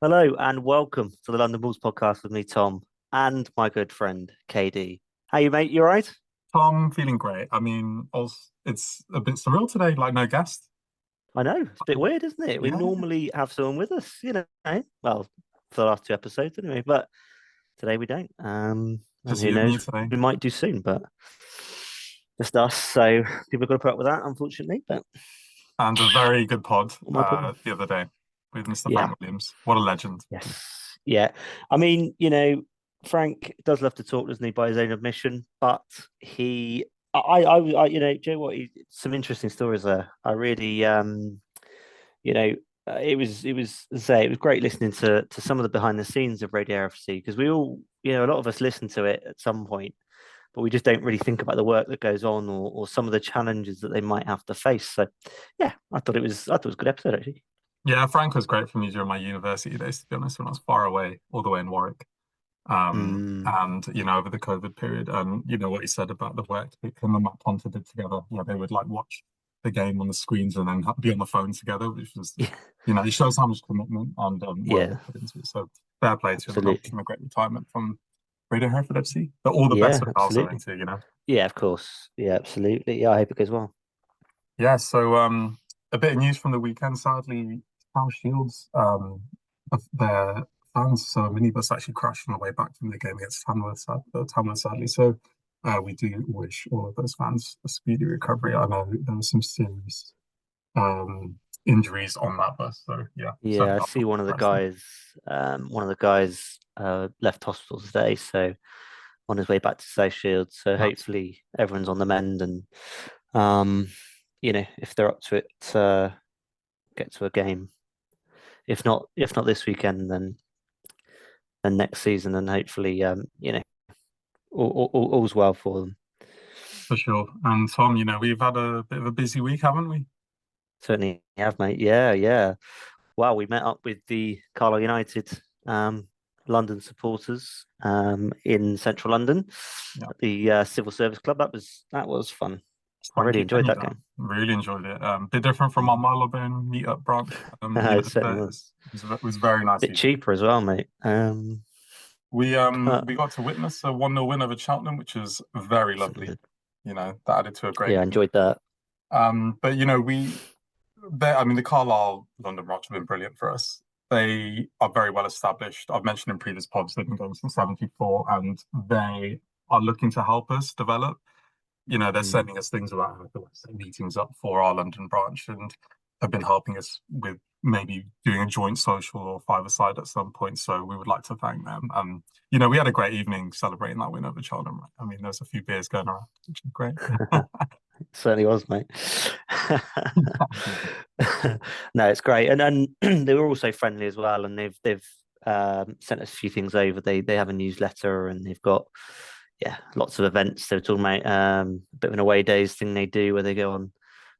Hello and welcome to the London Bulls Podcast with me, Tom, and my good friend KD. How you, mate? You all right? Tom, feeling great. Also, it's a bit surreal today, like no guest. I know it's a bit weird, isn't it? We Yeah, normally have someone with us, Well, for the last two episodes anyway, but today we don't. And just who you and me knows? today. We might do soon, but just us. So people are going to put up with that, unfortunately. But And a very good pod not my problem. the other day with Mr. Yeah. Frank Williams. What a legend. Yes. Yeah. Frank does love to talk, doesn't he, by his own admission, but do you know what? Some interesting stories there. I really, you know, it was great listening to some of the behind the scenes of Radio FC because we all, a lot of us listen to it at some point, but we just don't really think about the work that goes on or some of the challenges that they might have to face. So, yeah, I thought it was a good episode actually. Yeah, Frank was great for me during my university days, to be honest, when I was far away, all the way in Warwick. Mm, And over the COVID period, and what he said about the work that him and Matt Ponter did together, where they would like watch the game on the screens and then be on the phone together, which was, yeah, it shows how much commitment and work they yeah, put into it. So fair play to him, and I wish absolutely. him a great retirement from Radio Hereford FC. But all the best Yeah, for Cowley absolutely. too. Yeah, of course. Yeah, absolutely. Yeah, I hope it goes well. Yeah, so a bit of news from the weekend, sadly, Town Shields, of their fans, so a minibus actually crashed on the way back from the game against Tamworth, sadly. So we do wish all of those fans a speedy recovery. I know there was some serious um injuries on that bus, so yeah, Yeah, certainly I our see thoughts one of the are with them. guys, left hospital today, so on his way back to South Shield. So That's hopefully everyone's on the mend and um, if they're up to it, get to a game. If not this weekend, then next season, and hopefully, all's well for them. for sure. And Tom, we've had a bit of a busy week, haven't we? Certainly have, mate. Yeah, yeah. Wow, we met up with the Carlisle United um, London supporters in central London Yeah. at the Civil Service Club. That was fun. I Thank really you. enjoyed You that know, game. really enjoyed it. Bit different from our Marylebone meetup branch. It certainly It was. was very nice Bit evening. cheaper as well, mate. But We got to witness a 1-0 win over Cheltenham, which was very certainly lovely. did. That added to a great Yeah, I evening. enjoyed that. But the Carlisle London branch have been brilliant for us. They are very well established. I've mentioned in previous pods they've been going since '74, and they are looking to help us develop. They're Mm. sending us things about meetings up for our London branch and have been helping us with maybe doing a joint social or five-a-side at some point. So we would like to thank them. We had a great evening celebrating that win over Cheltenham. Right? There's a few beers going around, which is great. Certainly was, mate. No, it's great, and they were also friendly as well, and they've sent us a few things over. They have a newsletter, and they've got lots of events. They were talking about a bit of an away days thing they do where they go on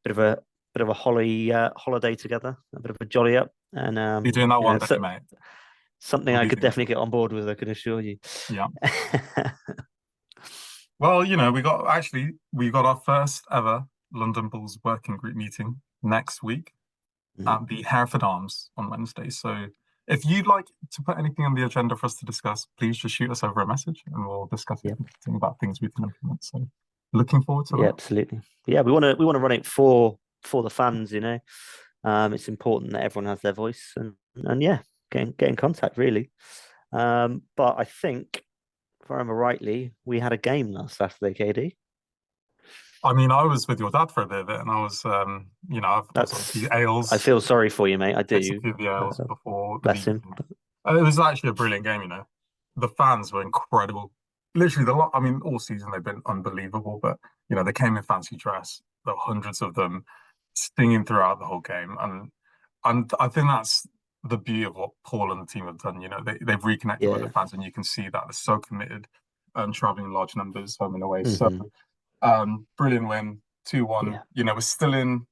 a bit of a holiday together, a bit of a jolly up, and Be doing that one day, so, mate. something We'll I be could doing definitely get on board with. I can assure you. Yeah. Well, we got our first ever London Bulls working group meeting next week Mhm. at the Hereford Arms on Wednesday. So if you'd like to put anything on the agenda for us to discuss, please just shoot us over a message and we'll discuss it Yeah, and think about things we can implement. So looking forward to yeah, that. absolutely. Yeah, we want to run it for the fans. It's important that everyone has their voice and yeah, get in contact really. But I think, if I remember rightly, we had a game last Saturday, KD. I was with your dad for a bit of it and I was on a few I ales, feel sorry for you, mate. I bits of do. few of the ales Uh, before Bless leaving. him. It was actually a brilliant game. The fans were incredible. Literally, all season they've been unbelievable, but they came in fancy dress. There were hundreds of them stinging throughout the whole game, and I think that's the beauty of what Paul and the team have done. They've reconnected with the Yeah. fans, and you can see that they're so committed and traveling in large numbers home and away. So, Hmm. brilliant win, 2-1. Yeah. We're still in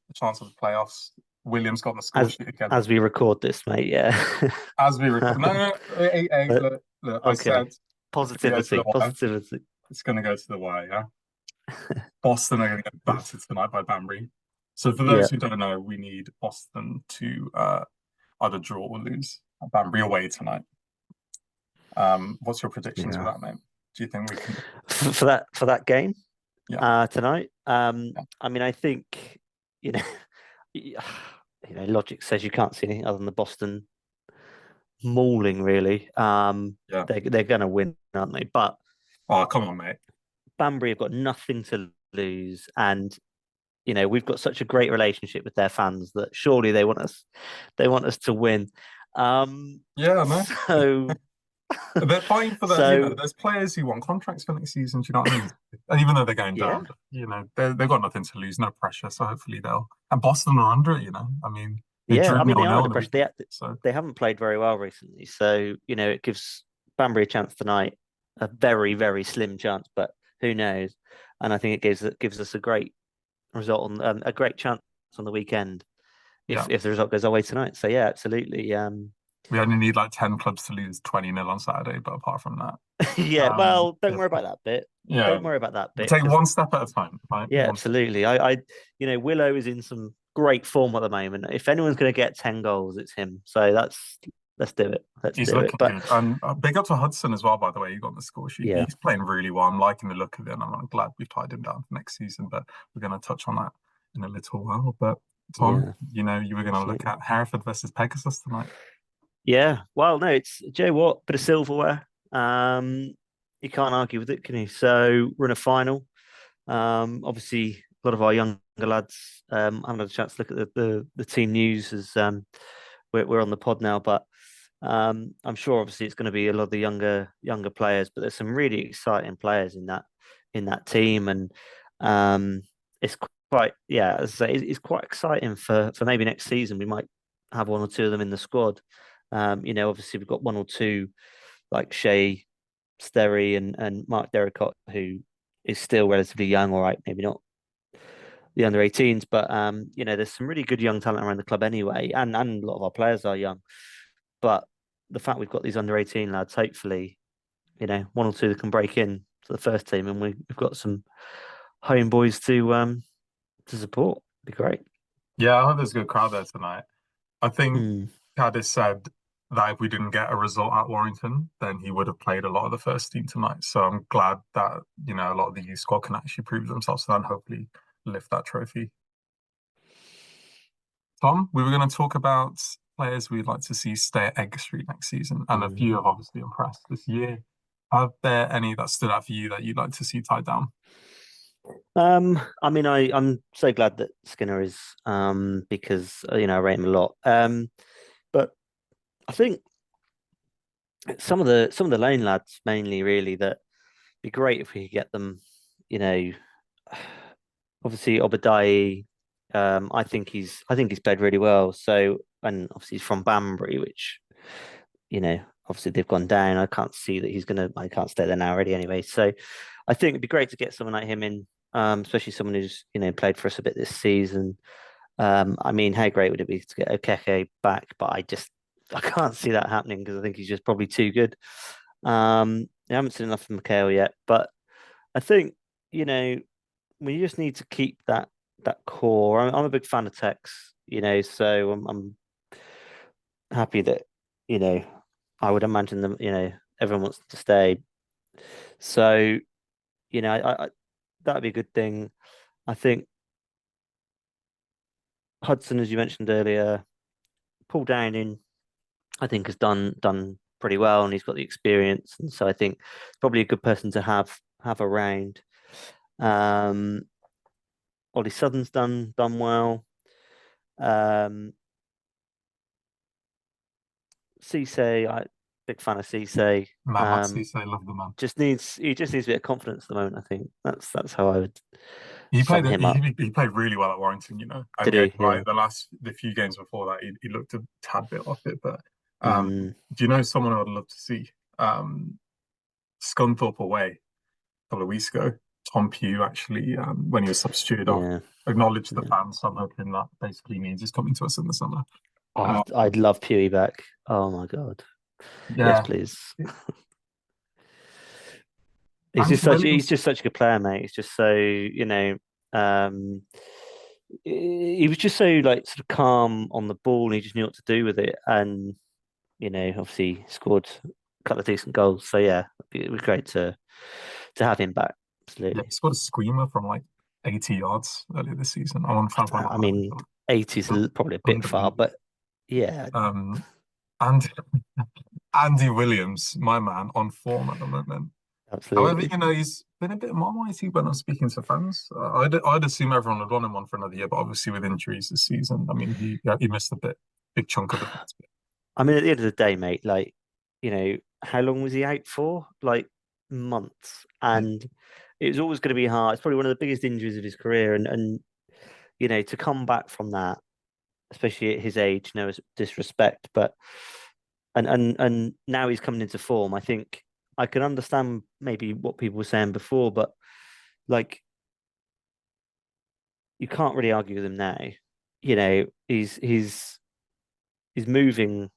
the chance of the playoffs. Williams got on the score As sheet again as we record this, mate. Yeah. as we record. No, no, no. Hey, Uh, look, I said okay. it's going to go to Positivity. the wire. Positivity. It's going to go to the wire, yeah? Boston are going to get battered tonight by Banbury. So for Yeah. those who don't know, we need Boston to either draw or lose. Banbury away tonight. What's your predictions for Yeah. that, mate? Do you think we can? For that game Yeah, tonight. yeah, I mean, I think you know, logic says you can't see anything other than the Boston mauling. Really, yeah. they're going to win, aren't they? But Oh, come on, mate. Banbury have got nothing to lose, and we've got such a great relationship with their fans that surely they want us to win. Yeah, I know. So They're fighting for that. so There's players who want contracts for next season. Do you know what I mean? And even though they're going yeah, down, they've got nothing to lose, no pressure. So hopefully they'll. And Boston are under it. I mean, they yeah. drew I mean, they nil are nil under the pressure. weekend. So They haven't played very well recently, so it gives Banbury a chance tonight, a very very slim chance, but who knows? And I think it gives us a great result on a great chance on the weekend yeah, if the result goes our way tonight. So yeah, absolutely. we only need like 10 clubs to lose 20-0 on Saturday. But apart from that, Yeah. Well, don't yeah, worry about that bit. yeah, Don't worry about that bit take because one step at a time, right? yeah, One step. absolutely. Willow is in some great form at the moment. If anyone's going to get 10 goals, it's him. So let's do it. Let's He's do it. looking But good. And big up to Hudson as well, by the way. You got the score sheet. yeah, He's playing really well. I'm liking the look of it, and I'm glad we've tied him down for next season. But we're going to touch on that in a little while. But Tom, yeah, you were going to look absolutely. at Hereford versus Pegasus tonight. Yeah. Well, no, it's Joe Watt, bit of silverware. You can't argue with it, can you? So we're in a final. Obviously, a lot of our younger lads haven't had a chance to look at the team news as we're on the pod now, but I'm sure obviously it's going to be a lot of the younger players, but there's some really exciting players in that team, and it's quite as I say, it's quite exciting for maybe next season. We might have one or two of them in the squad. Obviously we've got one or two like Shea Sterry and Mark Derricott, who is still relatively young, all right, maybe not the under 18s, but there's some really good young talent around the club anyway, and a lot of our players are young. But the fact we've got these under 18 lads, hopefully, one or two that can break in to the first team, and we've got some home boys to support. Be great. Yeah, I hope there's a good crowd there tonight. I think Mm, Cadiz said that if we didn't get a result at Warrington, then he would have played a lot of the first team tonight. So I'm glad that, a lot of the youth squad can actually prove themselves and hopefully lift that trophy. Tom, we were going to talk about players we'd like to see stay at Edgar Street next season, and a mm. few have obviously impressed this year. Are there any that stood out for you that you'd like to see tied down? I mean, I'm so glad that Skinner is because I rate him a lot. But I think some of the lane lads mainly really that be great if we could get them. You know, obviously Obadiah. I think he's played really well. So and obviously he's from Banbury, which obviously they've gone down. I can't see that I can't stay there now already anyway. So I think it'd be great to get someone like him in, especially someone who's played for us a bit this season. I mean, how great would it be to get Okeke back? But I can't see that happening because I think he's just probably too good. I haven't seen enough from Mikhail yet, but I think we just need to keep that core. I'm a big fan of Tex, so I'm happy that you know I would imagine them. Everyone wants to stay, so I that'd be a good thing. I think Hudson, as you mentioned earlier, Paul Downing, I think has done pretty well, and he's got the experience, and so I think probably a good person to have around. Um, Ollie Southern's done well. Um, Ceesay, big fan of Ceesay. Matt Ceesay, love the man. He just needs a bit of confidence at the moment. I think that's how I would He played sum him up. he played really well at Warrington, and Did yeah, he? right. Yeah. The few games before that, he looked a tad bit off it. But Mm, do you know someone I would love to see? Scunthorpe away a couple of weeks ago. Tom Pugh actually, when he was substituted off, yeah. acknowledged the Yeah. fans. So I'm hoping that basically means he's coming to us in the summer. Oh, Uh, I'd love Pewey back. Oh my god. Yes, yeah, please. He's Myrie-Williams. just such a good player, mate. He's just so, um he was just so like sort of calm on the ball and he just knew what to do with it. And, obviously scored a couple of decent goals. So yeah, it was great to have him back. Yeah, Absolutely. he scored a screamer from like 80 yards earlier this season. I'm trying to find the I highlights. mean, 80 is probably a bit far, Unbelievable. but yeah, Um, and Andy Williams, my man, on form at the moment. However, absolutely. he's been a bit marmite when I'm speaking to fans. I'd assume everyone would want him on for another year, but obviously with injuries this season, I mean, he missed big chunk of it. I mean, at the end of the day, mate, like, how long was he out for? Like months. Yeah, And it was always going to be hard. It's probably one of the biggest injuries of his career. And to come back from that, especially at his age, no disrespect, but and now he's coming into form. I think I can understand maybe what people were saying before, but like you can't really argue with him now. He's moving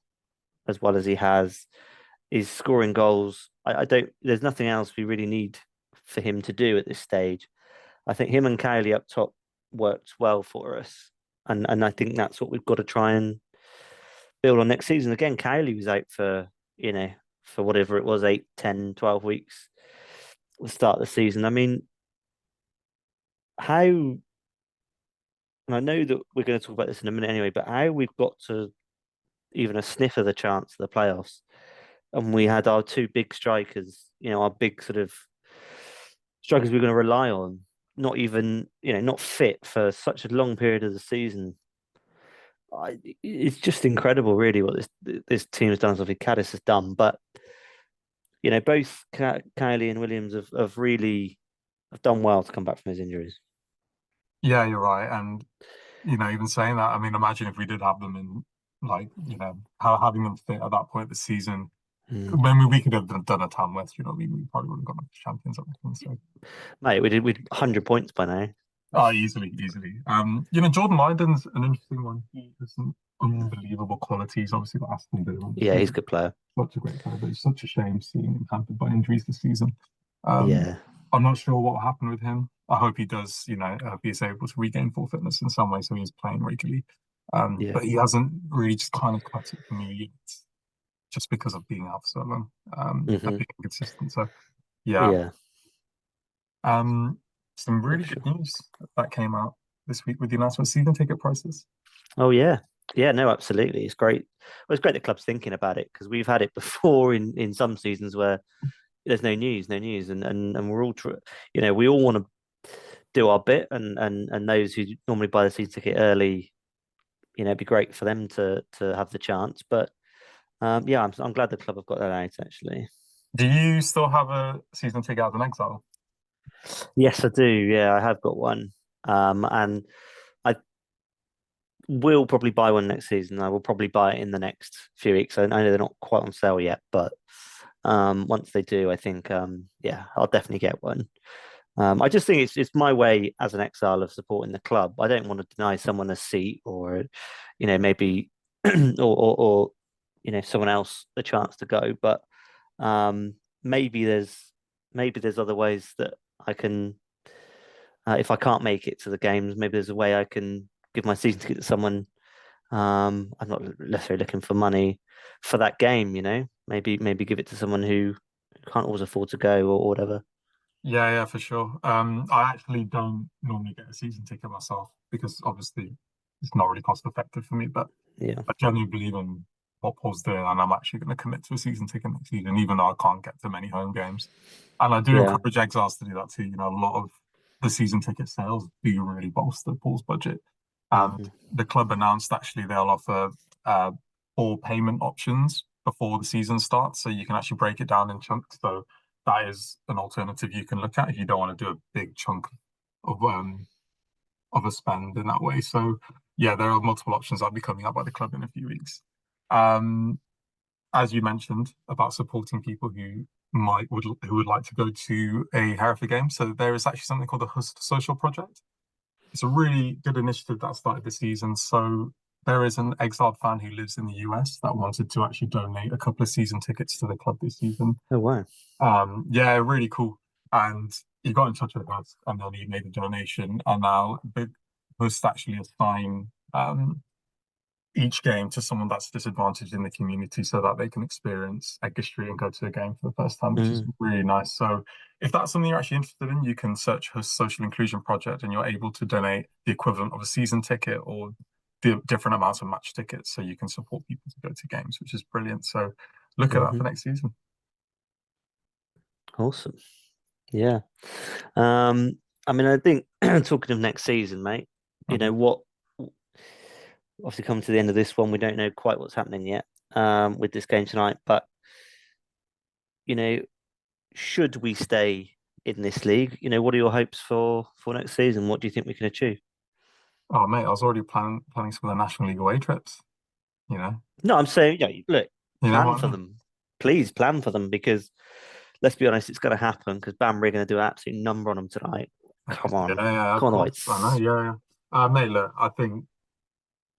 as well as he has. He's scoring goals. I don't. There's nothing else we really need for him to do at this stage. I think him and Cowley up top worked well for us, and I think that's what we've got to try and build on next season. Again, Cowley was out for whatever it was, 8, 10, 12 weeks at the start of the season. I mean, how, and I know that we're going to talk about this in a minute anyway, but how we've got to even a sniff of the chance of the playoffs, and we had our two big strikers, our big sort of strikers we're going to rely on, not even, not fit for such a long period of the season. It's just incredible, really, what this team has done. Obviously, Caddis has done, but both Kylie and Williams have really have done well to come back from his injuries. yeah, you're right. And even saying that, I mean, imagine if we did have them in, like, how having them fit at that point of the season. Mm. Maybe we could have done a Tamworth, we probably would have gone up to champions, I reckon. So, Mate, we'd 100 points by now. easily, easily. Jordan Lyden's an interesting one. He has some unbelievable qualities. Obviously, got Aston Villa. Yeah, he's a good player. Such a great player, but it's such a shame seeing him hampered by injuries this season. Um, Yeah, I'm not sure what will happen with him. I hope he does, I hope he's able to regain full fitness in some way, so he's playing regularly. yeah, But he hasn't really just kind of cut it for me yet, just because of being out for so long, and hmm being inconsistent. So yeah. yeah, Um, some for really good sure. news that came out this week with the announcement of season ticket prices. Oh yeah, yeah. No, absolutely. It's great. Well, it's great the club's thinking about it because we've had it before in some seasons where there's no news, and we're all we all want to do our bit, and those who normally buy the season ticket early, it'd be great for them to have the chance. But yeah, I'm glad the club have got that out actually. Do you still have a season ticket as an exile? Yes, I do. Yeah, I have got one. And I will probably buy one next season. I will probably buy it in the next few weeks. I know they're not quite on sale yet, but once they do, I think yeah, I'll definitely get one. I just think it's my way as an exile of supporting the club. I don't want to deny someone a seat or, maybe or someone else a chance to go. But um, maybe there's other ways that I can if I can't make it to the games, maybe there's a way I can give my season ticket to someone. I'm not necessarily looking for money for that game, Maybe give it to someone who can't always afford to go or whatever. Yeah, yeah, for sure. I actually don't normally get a season ticket myself because obviously it's not really cost effective for me, but Yeah, I genuinely believe in what Paul's doing, and I'm actually going to commit to a season ticket next season, even though I can't get to many home games. And I do yeah, encourage exiles to do that too. A lot of the season ticket sales do really bolster Paul's budget. And hmm the club announced actually they'll offer uh, 4 payment options before the season starts, so you can actually break it down in chunks. So that is an alternative you can look at if you don't want to do a big chunk of a spend in that way. So yeah, there are multiple options that'll be coming up by the club in a few weeks. Um, as you mentioned about supporting people who would like to go to a Hereford game. So there is actually something called the HUST social project. It's a really good initiative that started this season. So there is an exiled fan who lives in the US that wanted to actually donate a couple of season tickets to the club this season. Oh wow. Yeah, really cool. And he got in touch with us and then he made a donation. And now the host actually assign each game to someone that's disadvantaged in the community so that they can experience Edgar Street and go to a game for the first time, which is Mm, really nice. So if that's something you're actually interested in, you can search HUST Social Inclusion Project and you're able to donate the equivalent of a season ticket or the different amounts of match tickets so you can support people to go to games, which is brilliant. So look at that for hmm. next season. Awesome. Yeah. Um, I mean, I think talking of next season, mate, you Mhm. know what? Obviously, come to the end of this one, we don't know quite what's happening yet with this game tonight. But you know, should we stay in this league? You know, what are your hopes for next season? What do you think we can achieve? Oh, mate, I was already planning some of the National League away trips, you know. No, I'm saying, look, You know plan what I for mean? them. Please plan for them because let's be honest, it's going to happen because Banbury are going to do an absolute number on them tonight. Come Yeah, on, yeah, of come on, the course. I know, whites. yeah, yeah. Mate, look, I think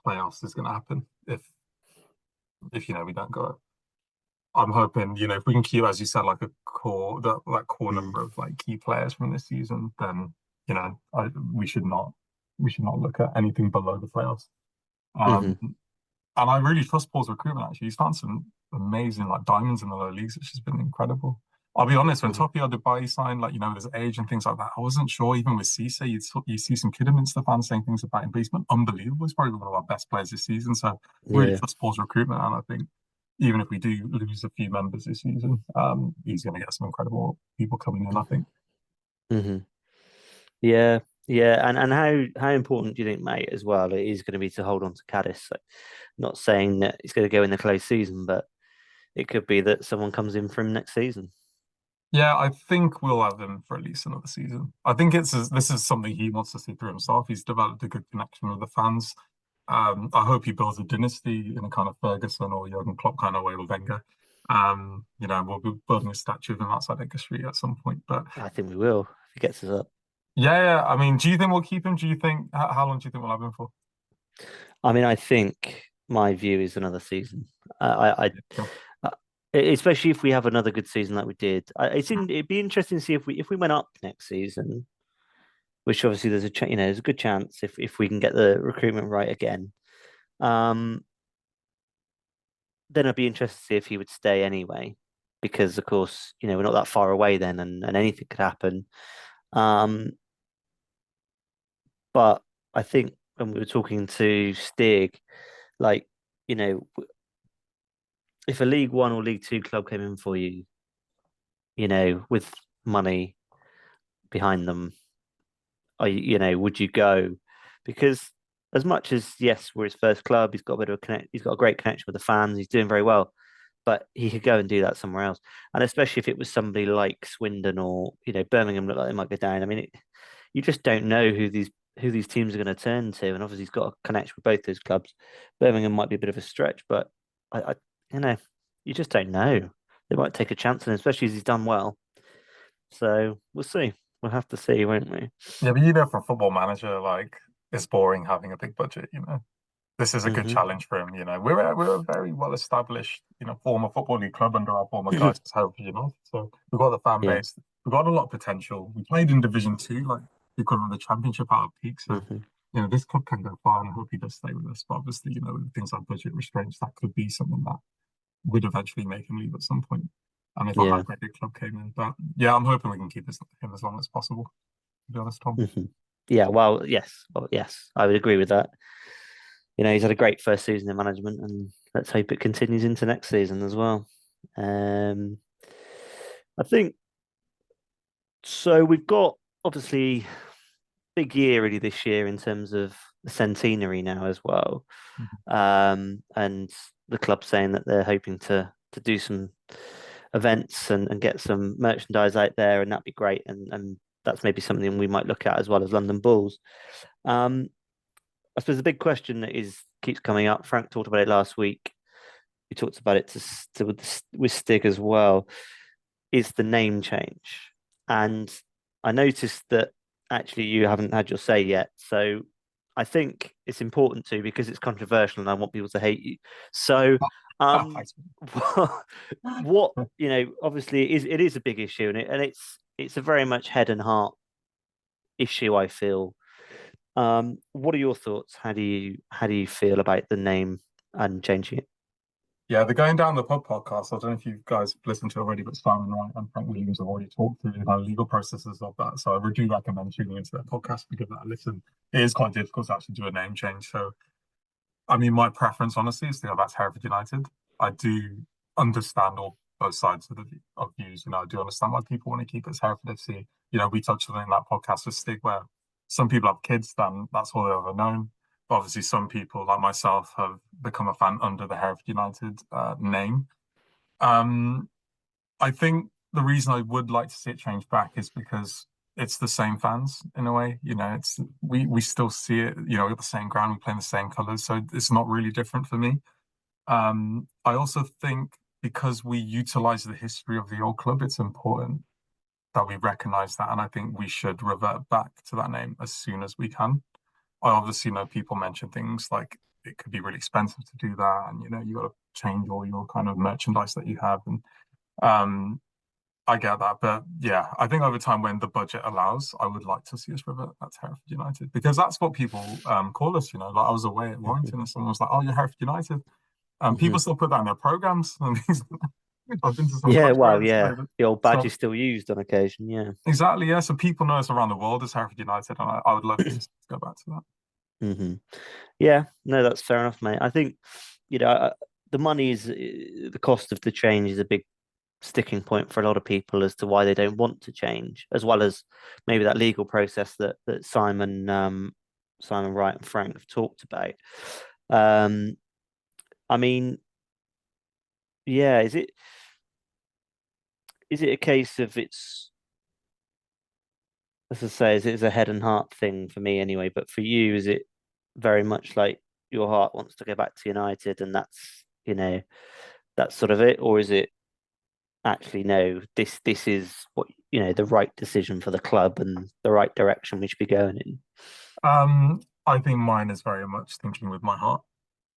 playoffs is going to happen if we don't go. I'm hoping if we can keep, as you said, like a core that core Mm, number of like key players from this season, then we should not look at anything below the playoffs. hmm. Um, and I really trust Paul's recruitment. Actually, he's found some amazing like diamonds in the lower leagues, which has been incredible. I'll be honest, when Hmm. Topio Dubai signed, like with his age and things like that, I wasn't sure. Even with Ceesay, you see some Kidderminster fans saying things about him, but he's been unbelievable. He's probably one of our best players this season. So really Yeah. trust Paul's recruitment, and I think even if we do lose a few members this season, he's going to get some incredible people coming in. I think. Hmm. Yeah, yeah, and how important do you think, mate, as well, it is going to be to hold on to Caddis? So, not saying that he's going to go in the close season, but it could be that someone comes in for him next season. Yeah, I think we'll have him for at least another season. I think this is something he wants to see through himself. He's developed a good connection with the fans. I hope he builds a dynasty in a kind of Ferguson or Jurgen Klopp kind of way with Wenger. We'll be building a statue of him outside Edgar Street at some point. But I think we will if he gets us up. yeah, yeah. I mean, do you think we'll keep him? Do you think how long do you think we'll have him for? I mean, I think my view is another season. Yeah, sure. Especially if we have another good season like we did. It'd be interesting to see if we went up next season, which obviously there's a good chance if we can get the recruitment right again. Um, then I'd be interested to see if he would stay anyway, because of course, we're not that far away then, and anything could happen. Um, but I think when we were talking to Stig, like, you know, if a League One or League Two club came in for you, with money behind them, would you go? Because as much as yes, we're his first club, he's got a bit of a he's got a great connection with the fans, he's doing very well, but he could go and do that somewhere else. And especially if it was somebody like Swindon or Birmingham look like they might go down. I mean, you just don't know who these teams are going to turn to, and obviously he's got a connection with both those clubs. Birmingham might be a bit of a stretch, but I you know, you just don't know. They might take a chance on him, especially as he's done well. So we'll see. We'll have to see, won't we? Yeah, but for Football Manager, like it's boring having a big budget. This is a good Hmm. challenge for him. We're a very well established, former football league club under our former guys, Hereford United. So we've got the fan Yeah. base. We've got a lot of potential. We played in Division Two, like the equivalent of the Championship out of peak. So Hmm. this club can go far, and I hope he does stay with us. But obviously, with things like budget restraints, that could be something that would eventually make him leave at some point. And if a high Yeah. credit club came in, but yeah, I'm hoping we can keep him as long as possible. To be honest, Tom. Hmm. Yeah. Well, yes. Well, yes, I would agree with that. He's had a great first season in management, and let's hope it continues into next season as well. Um, I think so. We've got obviously big year really this year in terms of the centenary now as well. And the club saying that they're hoping to do some events and get some merchandise out there, and that'd be great. And that's maybe something we might look at as well as London Bulls. Um, I suppose the big question that keeps coming up. Frank talked about it last week. We talked about it with Stig as well. Is the name change? And I noticed that actually you haven't had your say yet. So I think it's important to because it's controversial and I want people to hate you. So um what obviously it is a big issue and it's a very much head and heart issue, I feel. What are your thoughts? How do you feel about the name and changing it. Yeah, the Going Down the Pub podcast, I don't know if you guys have listened to it already, but Simon Wright and Frank Williams have already talked through the kind of legal processes of that. So I do recommend tuning into their podcast to give that a listen. It is quite difficult to actually do a name change. So, I mean, my preference, honestly, is to go back to Hereford United. I do understand all both sides of views. I do understand why people want to keep it as Hereford FC. We touched on it in that podcast with Stig, where some people have kids, then that's all they've ever known. But obviously, some people, like myself, have become a fan under the Hereford United name. I think the reason I would like to see it change back is because it's the same fans in a way. It's we still see it. At the same ground, we play in the same colours, so it's not really different for me. I also think because we utilize the history of the old club, it's important that we recognise that, and I think we should revert back to that name as soon as we can. I obviously know people mention things like it could be really expensive to do that, and you got to change all your kind of merchandise that you have, and I get that, but yeah, I think over time when the budget allows, I would like to see us revert back to Hereford United because that's what people call us. Like I was away at Warrington and someone was like, "Oh, you're Hereford United." People still put that in their programs and things. I've been to some Yeah, clubs where well, it's yeah, the old badge so is still used on occasion. Yeah. exactly, yeah. So people know us around the world as Hereford United, and I would love to go back to that. Yeah, no, that's fair enough, mate. I think the money is the cost of the change is a big sticking point for a lot of people as to why they don't want to change, as well as maybe that legal process that Simon Wright and Frank have talked about. I mean, yeah, is it a case of it's, as I say, is it a head and heart thing for me anyway? But for you, is it very much like your heart wants to go back to United, and that's sort of it, or is it actually no, this is what the right decision for the club and the right direction we should be going in? I think mine is very much thinking with my heart.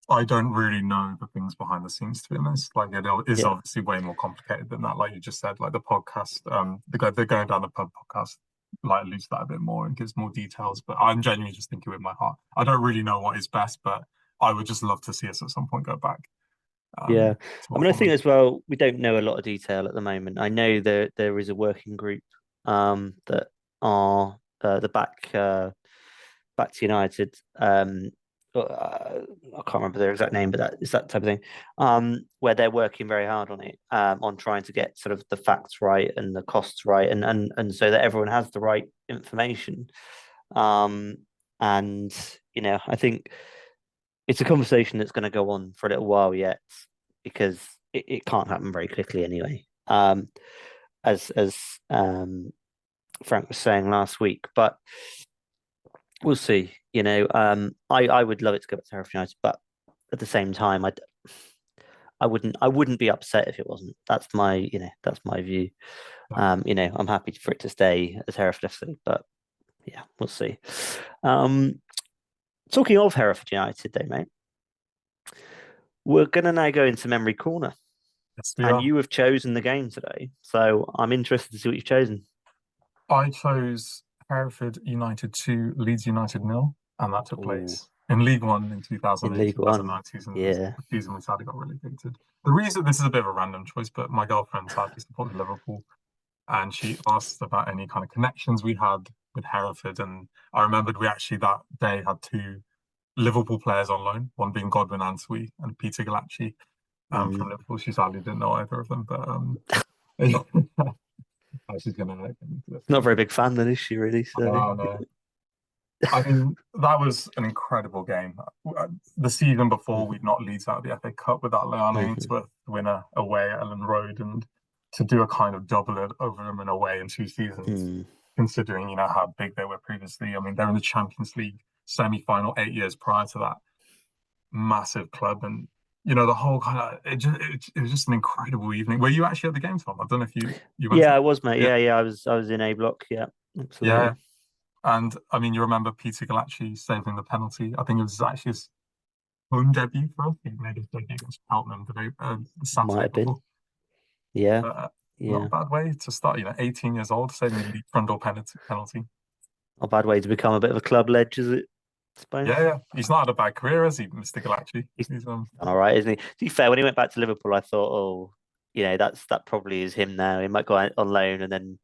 I don't really know the things behind the scenes, to be honest. Like it is Yeah, obviously way more complicated than that. Like you just said, like the podcast, the Going Down the Pub podcast, like alludes to that a bit more and gives more details. But I'm genuinely just thinking with my heart. I don't really know what is best, but I would just love to see us at some point go back. yeah. To I our mean, I think former. as well, we don't know a lot of detail at the moment. I know there is a working group that are the back to United. I can't remember their exact name, but that is that type of thing. Where they're working very hard on it, on trying to get sort of the facts right and the costs right, and so that everyone has the right information. Um, and I think it's a conversation that's going to go on for a little while yet because it can't happen very quickly anyway. As Frank was saying last week, but we'll see. I would love it to go back to Hereford United, but at the same time, I wouldn't be upset if it wasn't. That's my view. I'm happy for it to stay as Hereford FC, but yeah, we'll see. Talking of Hereford United, though, mate, we're going to now go into Memory Corner, Yes, we and are. you have chosen the game today, so I'm interested to see what you've chosen. I chose Hereford United 2, Leeds United 0, and that took Ooh, place in League One in in 2008, League One, 2009 season, yeah. the season we sadly got relegated. The reason this is a bit of a random choice, but my girlfriend sadly supported Liverpool, and she asked about any kind of connections we had with Hereford. And I remembered we actually that day had two Liverpool players on loan, one being Godwin Antwi and Peter Galacci Mm. from Liverpool. She sadly didn't know either of them, but she's going to Not a listen. very big fan, then, is she really? So, Oh, no. I mean, that was an incredible game. The season before, mhm, we'd knocked Leeds out of the FA Cup with that Leon mhm, Ainsworth winner away at Ellen Road, and to do a kind of double it over them and away in 2 seasons, mm. considering how big they were previously. I mean, they're in the Champions League semi-final 8 years prior to that. Massive club, and the whole kind of it was just an incredible evening. Were you actually at the game, Tom? I don't know if you went to Yeah, it. I was, mate. Yeah, Yeah. I was in A block. Yeah, yeah. absolutely. And I mean, you remember Peter Galacci saving the penalty. I think it was actually his home debut for us. He made his debut against Cheltenham the Might Saturday have been. before. Yeah, Not yeah. a bad way to start. 18 years old, saving the league front door penalty. Not a bad way to become a bit of a club ledge, is it? Spain. Yeah. He's not had a bad career, has he, Mr. Galachi? He's He's done all right, isn't he? To be fair, when he went back to Liverpool, I thought, oh, that probably is him now. He might go out on loan and then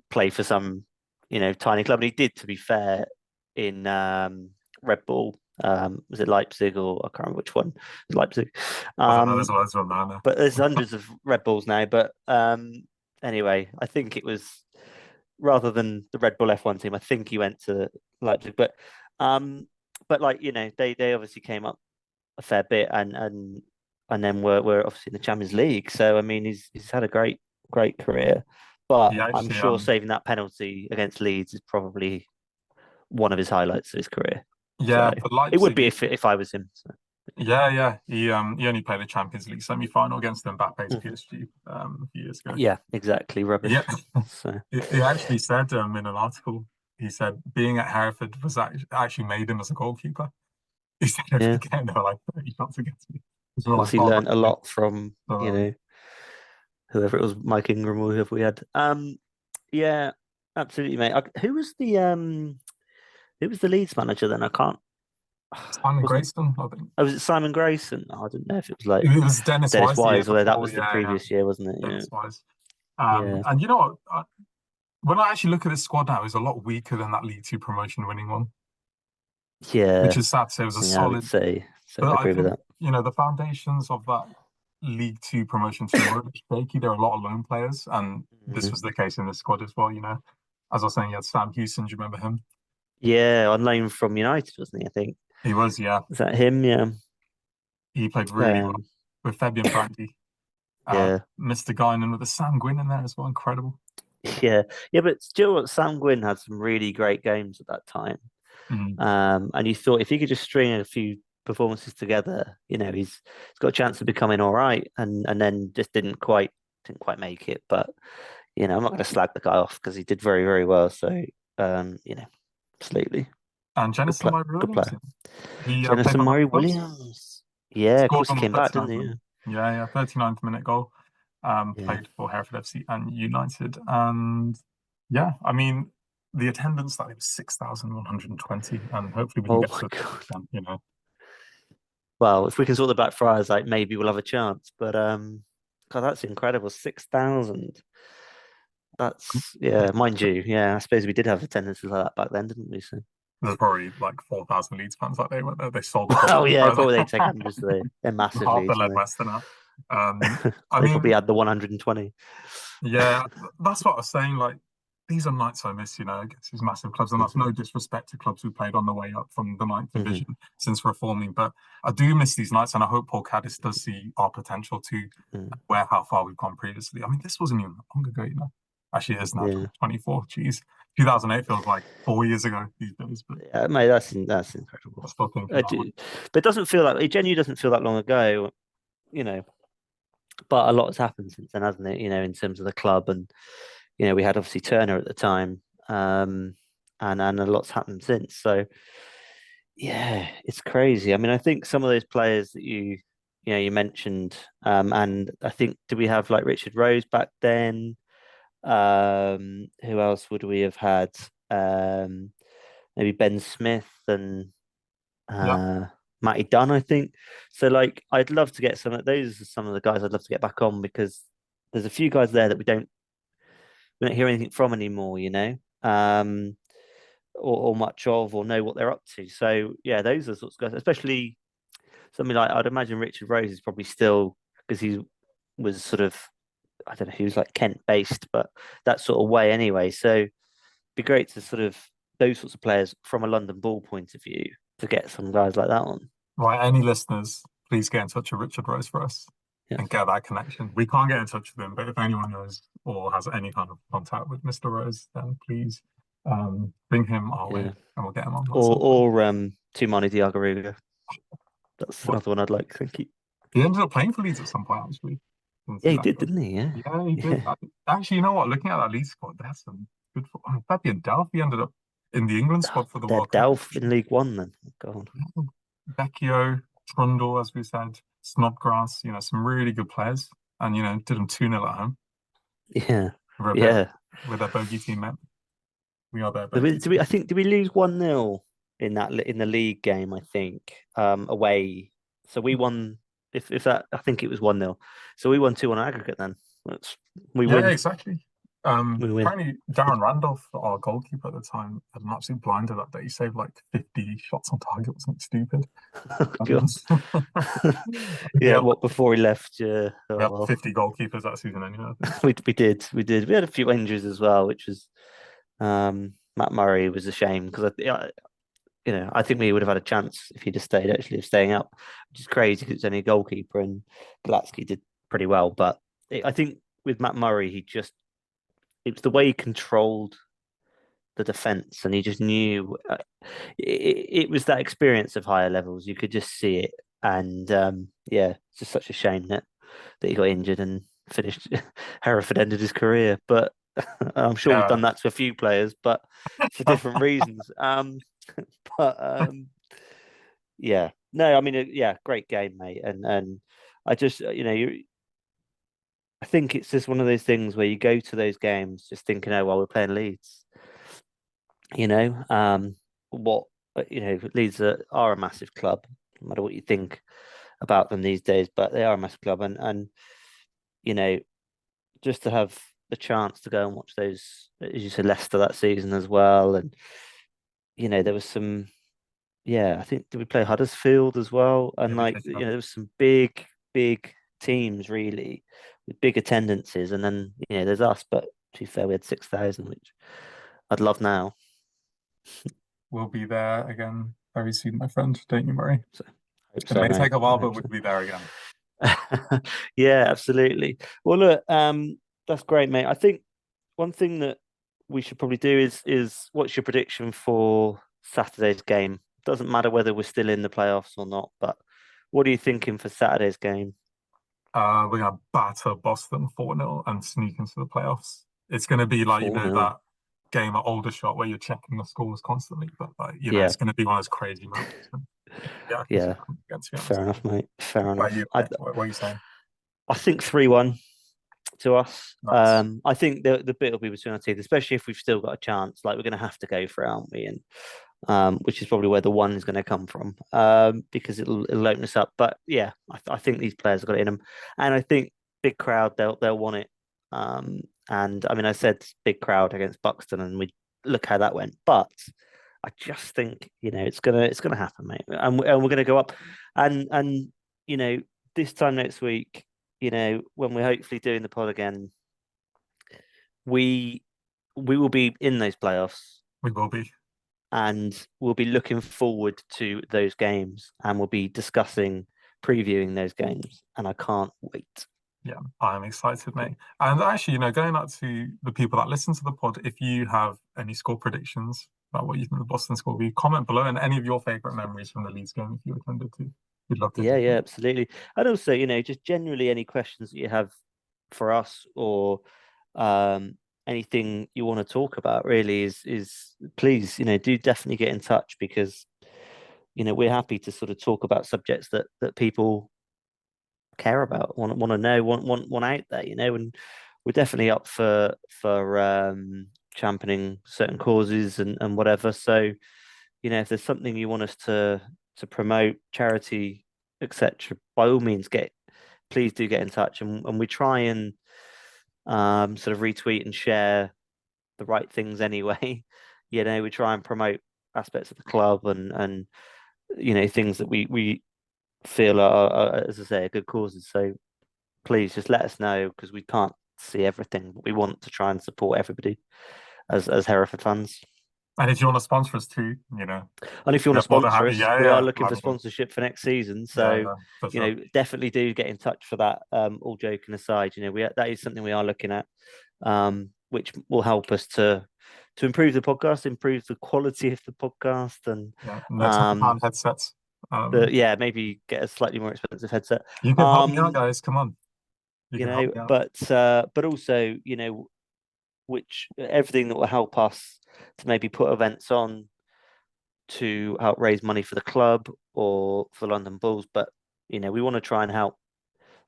play for some, tiny club. And he did, to be fair, in Red Bull. Was it Leipzig or I can't remember which one? Leipzig. I don't know. There's loads of them now. But there's hundreds of Red Bulls now. But anyway, I think it was rather than the Red Bull F1 team. I think he went to Leipzig. But like they obviously came up a fair bit and then we're obviously in the Champions League. So I mean, he's had a great career. But I'm sure saving that penalty against Leeds is probably one of his highlights of his career. Yeah, so but Leipzig, it would be if I was him. So. Yeah. He only played the Champions League semi-final against Mbappe's PSG a few years ago. Yeah, exactly. Rubbish. Yeah. So he actually said in an article, he said being at Hereford was actually made him as a goalkeeper. He said every game there were like 30 shots against me. So he learned a lot from whoever it was, Mike Ingram or whoever we had. Yeah, absolutely, mate. Who was the Leeds manager then? I can't. Simon Grayson, I think. Oh, was it Simon Grayson? Oh, I didn't know if it was like it was Dennis Wise, although that was the previous year, wasn't it? Dennis Wise. And you know what? When I actually look at this squad now, it's a lot weaker than that League Two promotion winning one. Yeah, which is sad to say. It was a solid. I would say. So I agree with that. The foundations of that League Two promotion team were a bit shaky. There are a lot of lone players, and this was the case in this squad as well. As I was saying, you had Sam Houston. Do you remember him? Yeah, on loan from United, wasn't he? I think he was. Yeah, is that him? Yeah, he played really well with Fabian Brandy. Mr. Guinan with the Sam Gwynn in there as well. Incredible. Yeah, but still, Sam Gwynn had some really great games at that time. And you thought if he could just string a few performances together, he's got a chance of becoming all right, and then just didn't quite make it. But I'm not going to slag the guy off because he did very, very well. So absolutely. And Jenison Myrie-Williams. Jenison Myrie-Williams. Yeah, of course he came back, didn't he? Yeah, 39th minute goal. Played for Hereford FC and United, and I mean. The attendance that it was 6,120, and hopefully we can get to Well, if we can sort the Blackfriars, like maybe we'll have a chance. But God, that's incredible. 6,000. That's mind you. Yeah, I suppose we did have attendances like that back then, didn't we? So there's probably like 4,000 Leeds fans that day, weren't there? They sold. Oh yeah, probably they take hundreds. They're massive. Half the Lead Western out. They probably had the 120. Yeah, that's what I was saying. Like. These are nights I miss, against these massive clubs. And that's no disrespect to clubs who played on the way up from the 9th division since reforming. But I do miss these nights, and I hope Paul Caddis does see our potential to how far we've gone previously. I mean, this wasn't even long ago, Actually, it is now 24. Jeez. 2008 feels like 4 years ago these days. But yeah, mate, that's incredible. But it doesn't feel like, it genuinely doesn't feel that long ago, But a lot has happened since then, hasn't it? In terms of the club and. We had obviously Turner at the time, and a lot's happened since. So, yeah, it's crazy. I mean, I think some of those players that you mentioned, and I think did we have like Richard Rose back then? Who else would we have had? Maybe Ben Smith and Matty Dunn, I think. So, like, I'd love to get some of those. Are some of the guys I'd love to get back on because there's a few guys there that we don't hear anything from anymore, or much of, or know what they're up to. So yeah, those are sorts of guys, especially something like I'd imagine Richard Rose is probably still because he was sort of I don't know, he was like Kent based, but that sort of way anyway. So it'd be great to sort of those sorts of players from a London Ball point of view to get some guys like that on. Right, any listeners, please get in touch with Richard Rose for us. And get that connection. We can't get in touch with him, but if anyone knows or has any kind of contact with Mr. Rose, then please bring him our way and we'll get him on. Or Tumani Diagaruga. That's another one I'd like. Thank you. He ended up playing for Leeds at some point, actually. Yeah, he did, didn't he? Yeah, he did. Yeah. Actually, you know what? Looking at that Leeds squad, there's some good. Fabian Delph, he ended up in the England squad for the World Cup. Delph in League One, then. God. Vecchio, Trundle, as we said. Snodgrass, some really good players, and did them 2-0 at home. Yeah, with their bogey team, mate. We are there. Did we lose 1-0 in the league game, I think, away. So we won. If that, I think it was 1-0. So we won 2 on aggregate. Then we Yeah, win. exactly. We win. Apparently Darren Randolph, our goalkeeper at the time, had an absolute blinder that day. He saved like 50 shots on target or something stupid. God. I think Yeah. What before he left? Yeah. we Oh, had well. 50 goalkeepers that season anyway, I think. We did. We had a few injuries as well, which was Matt Murray was a shame because I think we would have had a chance if he'd have stayed actually of staying up, which is crazy because it's only a goalkeeper and Galatsky did pretty well. But I think with Matt Murray, it was the way he controlled the defense and he just knew it was that experience of higher levels. You could just see it. And yeah, it's just such a shame that he got injured and finished. Hereford ended his career, but I'm sure we've Yeah. done that to a few players, but for different reasons. But yeah, no, I mean, yeah, great game, mate, and I just, I think it's just one of those things where you go to those games just thinking, oh, well, we're playing Leeds, what Leeds are a massive club, no matter what you think about them these days, but they are a massive club, and you know, just to have the chance to go and watch those, as you said, Leicester that season as well, and there was some. Yeah, I think did we play Huddersfield as well? Yeah, And we like, did, there was some big, big teams really with big attendances, and then there's us. But to be fair, we had 6,000, which I'd love now. we'll be there again very soon, my friend, don't you, Murray? So hope It so, may mate. take a I while, but hope we'll so. be there again. Yeah, absolutely. Well, look, that's great, mate. I think one thing that we should probably do is what's your prediction for Saturday's game? Doesn't matter whether we're still in the playoffs or not, but what are you thinking for Saturday's game? We're gonna batter Boston 4-0 and sneak into the playoffs. It's gonna be like, 4-0. that game at Aldershot where you're checking the scores constantly, but like, Yeah, it's gonna be one of those crazy moments. And yeah, I can see yeah. that again, to be honest. Fair enough, mate. Fair What about enough. you, I mate? What are you saying? I think 3-1 to us. Nice. I think the bit will be between our teeth, especially if we've still got a chance. Like we're going to have to go for it, aren't we? And which is probably where the one is going to come from, because it'll open us up. But yeah, I think these players have got it in them, and I think big crowd they'll want it. And I mean, I said big crowd against Buxton, and we look how that went. But I just think it's gonna happen, mate, and we're gonna go up, and you know this time next week, when we're hopefully doing the pod again, we we will be in those playoffs We will be. and we'll be looking forward to those games and we'll be discussing, previewing those games. And I can't wait. Yeah, I'm excited, mate. And actually, going out to the people that listen to the pod, if you have any score predictions about what you think the Boston score will be, comment below and any of your favorite memories from the Leeds game if you attended to. We'd love to Yeah, hear yeah, them. absolutely. And also, just generally any questions that you have for us or um, anything you want to talk about really is please, do definitely get in touch because, we're happy to sort of talk about subjects that people care about, want to know, want out there, and we're definitely up for championing certain causes and whatever. So, if there's something you want us to promote, charity, etc., by all means, please do get in touch, and we try and sort of retweet and share the right things anyway. We try and promote aspects of the club and things that we feel are, as I say, are good causes. So please just let us know because we can't see everything, but we want to try and support everybody as Hereford fans. And if you want to sponsor us too, And if you want yeah, to more than sponsor happy. us, Yeah, we are yeah, looking love for it. sponsorship for next season. Yeah, So, yeah, for sure. definitely do get in touch for that. All joking aside, that is something we are looking at, which will help us to improve the podcast, improve the quality of the podcast, and Yeah, no £10 headsets. yeah, maybe get a slightly more expensive headset. You can help me out, guys. Come on. You can help me out. But also, which everything that will help us to maybe put events on to help raise money for the club or for the London Bulls. But we want to try and help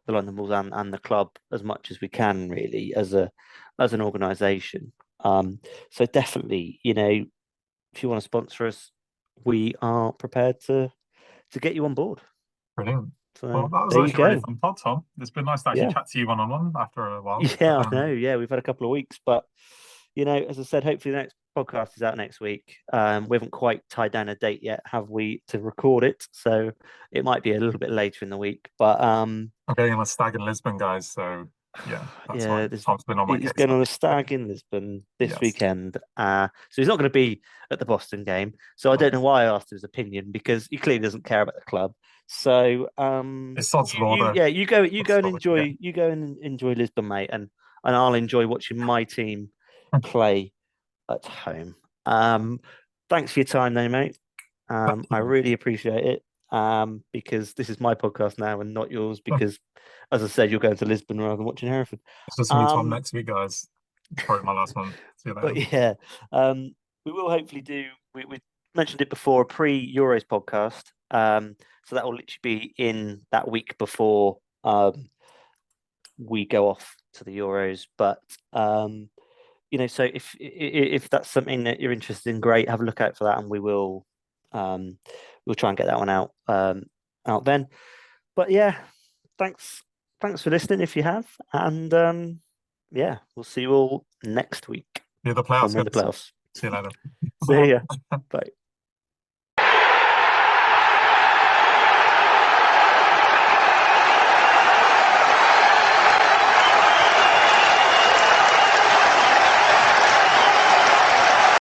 the London Bulls and the club as much as we can, really, as an organisation. So definitely, if you want to sponsor us, we are prepared to get you on board. Brilliant. So Well, that was there you actually a really go. fun pod, Tom. It's been nice to actually Yeah. chat to you one-on-one after a while. Yeah, I know. Yeah, we've had a couple of weeks, but as I said, hopefully the next podcast is out next week. We haven't quite tied down a date yet, have we, to record it? So it might be a little bit later in the week. But I'm going on a stag in Lisbon, guys. So yeah, that's yeah, fine. Tom's been on my he's case. going on a stag in Lisbon this Yes. weekend. So he's not going to be at the Boston game. So I don't know why I asked his opinion, because he clearly doesn't care about the club. So It's sod's law, though. you go and enjoy Lisbon, mate, and I'll enjoy watching my team play at home. Thanks for your time, though, mate. I really appreciate it. Because this is my podcast now and not yours. Because, as I said, you're going to Lisbon rather than watching Hereford. It's just me, Tom, next week, guys. It's probably my last one. See you later. But yeah, we will hopefully do. We mentioned it before, a pre-Euros podcast. So that will literally be in that week before we go off to the Euros. But so if that's something that you're interested in, great. Have a look out for that, and we'll try and get that one out then. But yeah, thanks for listening if you have, and yeah, we'll see you all next week. Yeah, the playoffs. The playoffs. See you later. See ya. Bye.